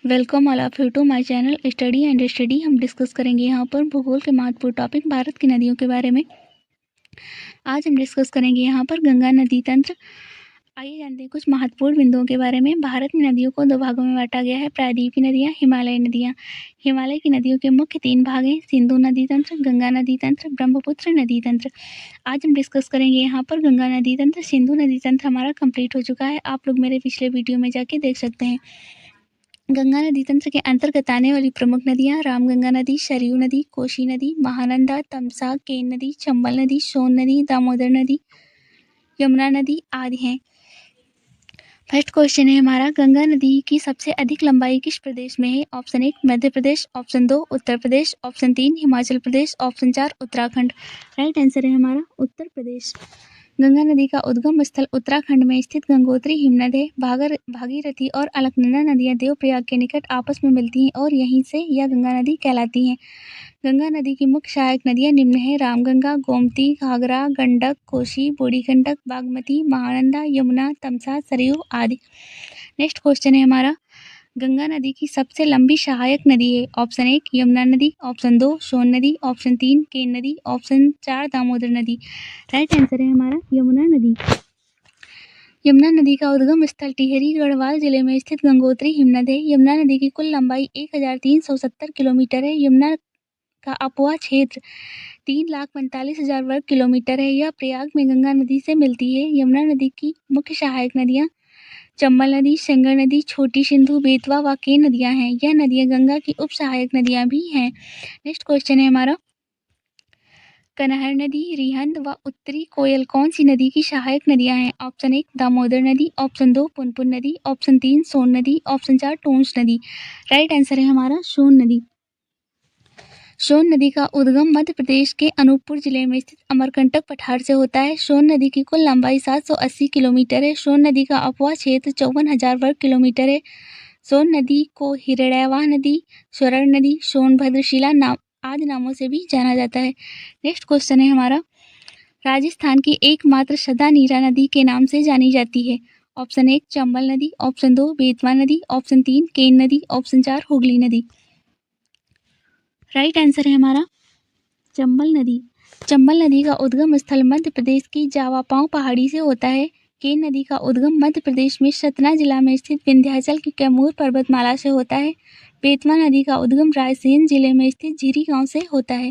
Welcome all of you to my channel study and study. हम discuss करेंगे यहाँ पर भूगोल के महत्वपूर्ण टॉपिक भारत की नदियों के बारे में। आज हम डिस्कस करेंगे यहाँ पर गंगा नदी तंत्र। आइए जानते हैं कुछ महत्वपूर्ण बिंदुओं के बारे में। भारत में नदियों को दो भागों में बांटा गया है, प्रायद्वीपीय नदियाँ, हिमालयी नदियाँ। हिमालय की नदियों के मुख्य 3 भाग हैं, सिंधु नदी तंत्र, गंगा नदी तंत्र, ब्रह्मपुत्र नदी तंत्र। आज हम डिस्कस करेंगे यहाँ पर गंगा नदी तंत्र। सिंधु नदी तंत्र हमारा कंप्लीट हो चुका है, आप लोग मेरे पिछले वीडियो में जाके देख सकते हैं। गंगा नदी तंत्र के अंतर्गत आने वाली प्रमुख नदियां रामगंगा नदी, सरयू नदी, कोसी नदी, महानंदा, तमसा, केन नदी, चंबल नदी, सोन नदी, दामोदर नदी, यमुना नदी आदि हैं। फर्स्ट क्वेश्चन है हमारा, गंगा नदी की सबसे अधिक लंबाई किस प्रदेश में है? Option 1 Madhya Pradesh, option 2 Uttar Pradesh, option 3 Himachal Pradesh, option 4 Uttarakhand. Right answer है हमारा उत्तर प्रदेश। गंगा नदी का उद्गम स्थल उत्तराखंड में स्थित गंगोत्री हिमनद है। भागीरथी और अलकनंदा नदियां देवप्रयाग के निकट आपस में मिलती हैं और यहीं से यह गंगा नदी कहलाती हैं। गंगा नदी की मुख्य सहायक नदियां निम्न हैं, रामगंगा, गोमती, घाघरा, गंडक, कोसी, बूढ़ी गंडक, बागमती, महानंदा, यमुना, तमसा, सरयू आदि। नेक्स्ट क्वेश्चन है हमारा, गंगा नदी की सबसे लंबी सहायक नदी है? ऑप्शन 1 यमुना नदी, ऑप्शन 2 सोन नदी, ऑप्शन 3 केन नदी, ऑप्शन 4 दामोदर नदी। राइट आंसर है हमारा यमुना नदी। यमुना नदी का उद्गम स्थल टिहरी गढ़वाल जिले में स्थित गंगोत्री हिमनद है। यमुना नदी की कुल लंबाई 1370 किलोमीटर है। यमुना का अपवा क्षेत्र 3,45,000 वर्ग किलोमीटर है। यह प्रयाग में गंगा नदी से मिलती है। यमुना नदी की मुख्य सहायक नदियां चंबल नदी, सेंगर नदी, छोटी सिंधु, बेतवा व केन नदियां हैं। यह नदियां गंगा की उप सहायक नदियां भी हैं। नेक्स्ट क्वेश्चन है हमारा, कनहर नदी, रिहंद व उत्तरी कोयल कौन सी नदी की सहायक नदियां हैं? ऑप्शन 1 दामोदर नदी, ऑप्शन 2 पुनपुन नदी, ऑप्शन 3 सोन नदी, ऑप्शन 4 टोंस नदी। राइट आंसर है हमारा सोन नदी। सोन नदी का उद्गम मध्य प्रदेश के अनूपपुर जिले में स्थित अमरकंटक पठार से होता है। सोन नदी की कुल लंबाई 780 किलोमीटर है। सोन नदी का अपवा क्षेत्र 54,000 वर्ग किलोमीटर है। सोन नदी को हिरण्यवाह नदी, स्वर्ण नदी, सोनभद्रशिला आदि नामों से भी जाना जाता है। नेक्स्ट क्वेश्चन है हमारा, राजस्थान की एकमात्र सदा नीरा नदी के नाम से जानी जाती है? ऑप्शन 1 चंबल नदी, ऑप्शन 2 बेतवा नदी, ऑप्शन 3 केन नदी, ऑप्शन 4 हुगली नदी। राइट आंसर है हमारा चंबल नदी। चंबल नदी का उद्गम स्थल मध्य प्रदेश की जावापांव पहाड़ी से होता है। केन नदी का उद्गम मध्य प्रदेश में सतना जिला में स्थित विंध्याचल की कैमूर पर्वतमाला से होता है। बेतवा नदी का उद्गम रायसेन जिले में स्थित झिरी गांव से होता है।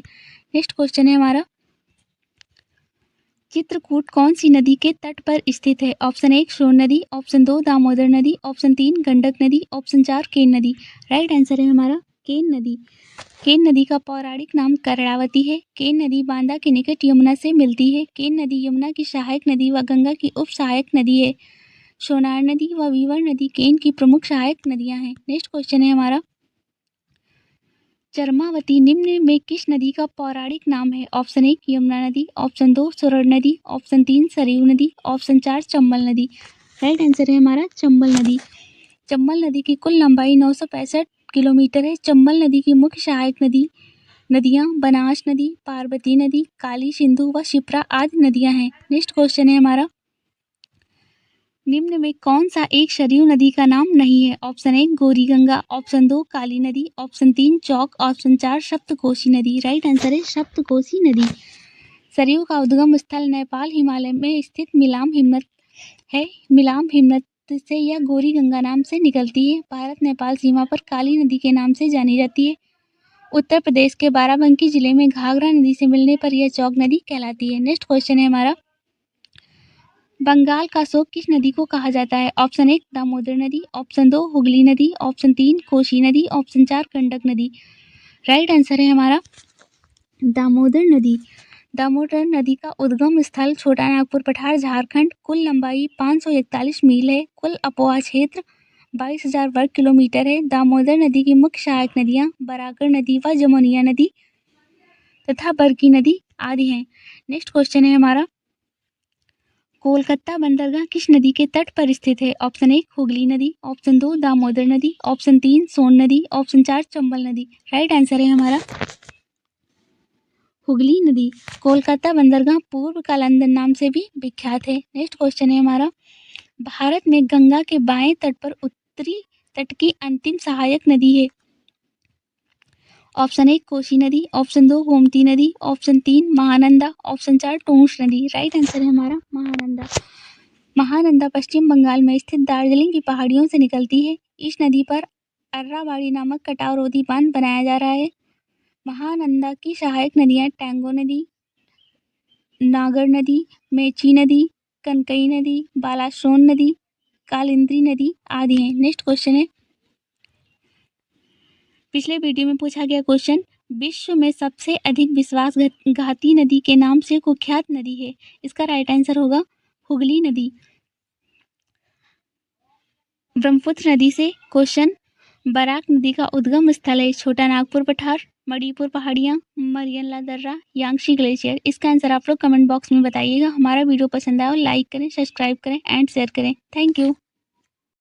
नेक्स्ट क्वेश्चन है हमारा, चित्रकूट कौन सी नदी के तट पर स्थित है? ऑप्शन 1 सोन नदी, ऑप्शन 2 दामोदर नदी, ऑप्शन 3 गंडक नदी, ऑप्शन 4 केन नदी। राइट आंसर है हमारा केन नदी। केन नदी का पौराणिक नाम कर्णावती है। केन नदी बांदा के निकट यमुना से मिलती है। केन नदी यमुना की सहायक नदी व गंगा की उप सहायक नदी है। सोनार नदी व वीवर नदी केन की प्रमुख सहायक नदियां हैं। नेक्स्ट क्वेश्चन है हमारा, चरमावती निम्न में किस नदी का पौराणिक नाम है? ऑप्शन 1 यमुना नदी, ऑप्शन 2 स्वर्ण नदी, ऑप्शन 3 सरयू नदी, ऑप्शन 4 चंबल नदी। राइट आंसर है हमारा चंबल नदी। चंबल नदी की कुल लंबाई 965 किलोमीटर है। चंबल नदी की मुख्य सहायक नदियां बनास नदी, पार्वती नदी, काली सिंधु व शिप्रा आदि नदियां हैं। नेक्स्ट क्वेश्चन है हमारा, निम्न में कौन सा एक सरयू नदी का नाम नहीं है? ऑप्शन 1 गौरी गंगा, ऑप्शन 2 काली नदी, ऑप्शन 3 चौक, ऑप्शन 4 सप्तकोशी नदी। राइट आंसर है सप्तकोशी नदी। सरयू का उद्गम स्थल नेपाल हिमालय में स्थित मिलाम हिमनद है। मिलाम हिमनद से यह गौरी गंगा नाम से निकलती है। भारत नेपाल सीमा पर काली नदी के नाम से जानी जाती है। उत्तर प्रदेश के बाराबंकी जिले में घाघरा नदी से मिलने पर यह चौक नदी कहलाती है। नेक्स्ट क्वेश्चन है हमारा, बंगाल का शोक किस नदी को कहा जाता है? ऑप्शन 1 दामोदर नदी, ऑप्शन 2 हुगली नदी, ऑप्शन 3 कोसी नदी, ऑप्शन 4 गंडक नदी। राइट आंसर है हमारा दामोदर नदी। दामोदर नदी का उद्गम स्थल छोटा नागपुर पठार झारखंड। कुल लंबाई 541 मील है। कुल अपवा क्षेत्र 22,000 वर्ग किलोमीटर है। दामोदर नदी की मुख्य सहायक नदियां बराकर नदी व जमुनिया नदी तथा बरकी नदी आदि हैं। नेक्स्ट क्वेश्चन है हमारा, कोलकाता बंदरगाह किस नदी के तट पर स्थित है? ऑप्शन 1 हुगली नदी, ऑप्शन 2 दामोदर नदी, ऑप्शन 3 सोन नदी, ऑप्शन 4 चंबल नदी। राइट आंसर है हमारा हुगली नदी। कोलकाता बंदरगाह पूर्व का लंदन नाम से भी विख्यात है। नेक्स्ट क्वेश्चन है हमारा, भारत में गंगा के बाएं तट पर उत्तरी तट की अंतिम सहायक नदी है? ऑप्शन 1 कोसी नदी, ऑप्शन 2 गोमती नदी, ऑप्शन 3 महानंदा, ऑप्शन 4 टूंस नदी। राइट आंसर है हमारा महानंदा। महानंदा पश्चिम बंगाल में स्थित दार्जिलिंग की पहाड़ियों से निकलती है। इस नदी पर अर्रावाड़ी नामक कटाव रोधी बांध बनाया जा रहा है। महानंदा की सहायक नदियां टैंगो नदी, नागर नदी, मेची नदी, कनकई नदी, बालासोन नदी, कालिंदी नदी आदि हैं। नेक्स्ट क्वेश्चन है, पिछले वीडियो में पूछा गया क्वेश्चन, विश्व में सबसे अधिक विश्वासघाती नदी के नाम से कुख्यात नदी है? इसका राइट आंसर होगा हुगली नदी। ब्रह्मपुत्र नदी से क्वेश्चन, बराक नदी का उद्गम स्थल है? छोटा नागपुर पठार, मणिपुर पहाड़ियाँ, मरियन दर्रा, यांगशी ग्लेशियर। इसका आंसर आप लोग कमेंट बॉक्स में बताइएगा। हमारा वीडियो पसंद आया हो लाइक करें, सब्सक्राइब करें एंड शेयर करें। Thank you.